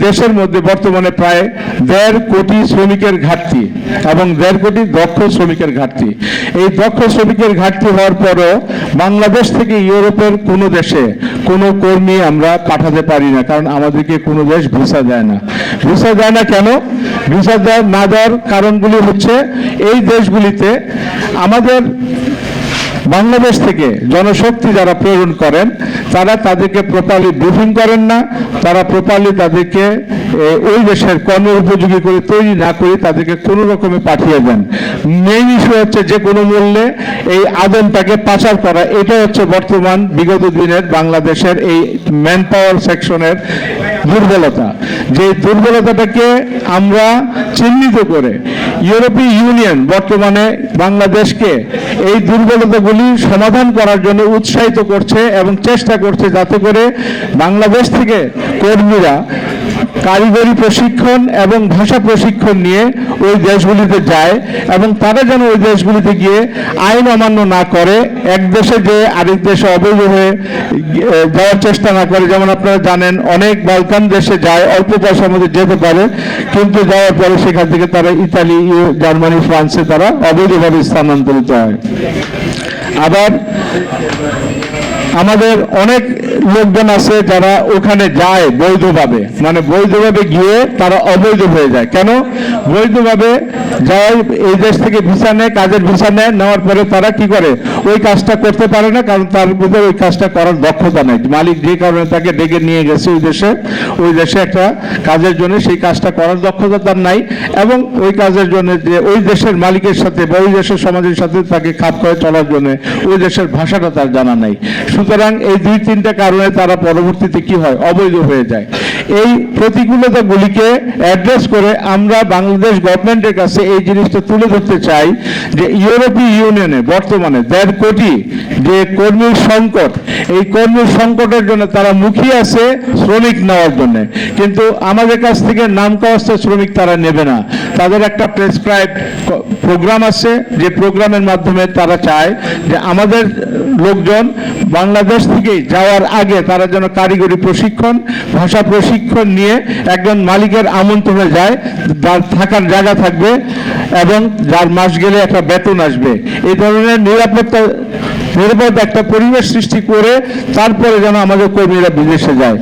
দেশের মধ্যে বর্তমানে প্রায় 1.5 কোটি শ্রমিকের ঘাটতি এবং 1.5 কোটি দক্ষ শ্রমিকের ঘাটতি। এই দক্ষ শ্রমিকের ঘাটতি হওয়ার পরও বাংলাদেশ থেকে ইউরোপের কোনো দেশে কোনো কর্মী আমরা পাঠাতে পারি না, কারণ আমাদেরকে কোনো দেশ ভিসা দেয় না। ভিসা দেয় না কেন? ভিসা না দেওয়ার কারণগুলি হচ্ছে এই দেশগুলিতে আমাদের বাংলাদেশ থেকে জনশক্তি যারা প্রেরণ করেন তারা তাদেরকে প্রপারলি ব্রিফিং করেন না, তারা প্রপারলি তাদেরকে ওই দেশের কর্মের উপযোগী করে তৈরি না করে তাদেরকে কোনো রকমে পাঠিয়ে দেন। মেইন ইস্যু হচ্ছে যে কোনো মূল্যে এই আদমটাকে পাচার করা। এটা হচ্ছে বর্তমান বিগত দিনের বাংলাদেশের এই ম্যান পাওয়ার সেকশনের দুর্বলতা। যে দুর্বলতাটাকে আমরা চিহ্নিত করে ইউরোপীয় ইউনিয়ন বর্তমানে বাংলাদেশকে এই দুর্বলতাগুলি সমাধান করার জন্য উৎসাহিত করছে এবং চেষ্টা করছে যাতে করে বাংলাদেশ থেকে কর্মীরা কারিগরি প্রশিক্ষণ এবং ভাষা প্রশিক্ষণ নিয়ে ওই দেশগুলিতে যায় এবং তারা যেন ওই দেশগুলিতে গিয়ে আইন অমান্য না করে, এক দেশে যে আরেক দেশে অবৈধ হয়ে যাওয়ার চেষ্টা না করে। যেমন আপনারা জানেন অনেক বালকান দেশে যায়, অল্প পয়সার মধ্যে যেতে পারে, কিন্তু যাওয়ার পরে সেখান থেকে তারা ইতালি, জার্মানি, ফ্রান্সে তারা অবৈধভাবে স্থানান্তরিত হয়। আবার আমাদের অনেক লোকজন আছে যারা ওখানে যায় বৈধভাবে, মানে বৈধভাবে গিয়ে তারা অবৈধ হয়ে যায়। কেন? বৈধভাবে যায়, এই দেশ থেকে ভিসা নেয়, কাজের ভিসা নেয়, নেওয়ার পরে তারা কি করে ওই কাজটা করতে পারে না, কারণ তার ভিতরে ওই কাজটা করার দক্ষতা নেই। মালিক যে কারণে তাকে ডেকে নিয়ে গেছে ওই দেশে একটা কাজের জন্য, সেই কাজটা করার দক্ষতা তার নাই এবং ওই কাজের জন্য যে ওই দেশের মালিকের সাথে বা ওই দেশের সমাজের সাথে তাকে খাপ করে চলার জন্য ওই দেশের ভাষাটা তার জানা নাই। সুতরাং এই 2-3টা কারণে তারা পরবর্তীতে কি হয়, অবৈধ হয়ে যায়। এই প্রতিকূলতাগুলিকে অ্যাড্রেস করে আমরা বাংলাদেশ গভর্নমেন্টের কাছে এই জিনিসটা তুলে ধরতে চাই যে ইউরোপীয় ইউনিয়নে বর্তমানে 1.5 কোটি যে কর্মীর সংকট, এই কর্মীর সংকটের জন্য তারা মুখিয়ে আছে শ্রমিক নেওয়ার জন্য, কিন্তু আমাদের কাছ থেকে নাম কাওয়াস্তে শ্রমিক তারা নেবে না। তাদের একটা প্রেসক্রাইব প্রোগ্রাম আছে, যে প্রোগ্রামের মাধ্যমে তারা চায় যে আমাদের লোকজন বাংলাদেশ থেকে যাওয়ার আগে তারা যেন কারিগরি প্রশিক্ষণ, ভাষা প্রশিক্ষণ নিয়ে একজন মালিকের আমন্ত্রণে যায়, যার থাকার জায়গা থাকবে এবং যার মাস গেলে একটা বেতন আসবে। এই ধরনের নিরাপদ একটা পরিবেশ সৃষ্টি করে তারপরে যেন আমাদের কর্মীরা বিদেশে যায়।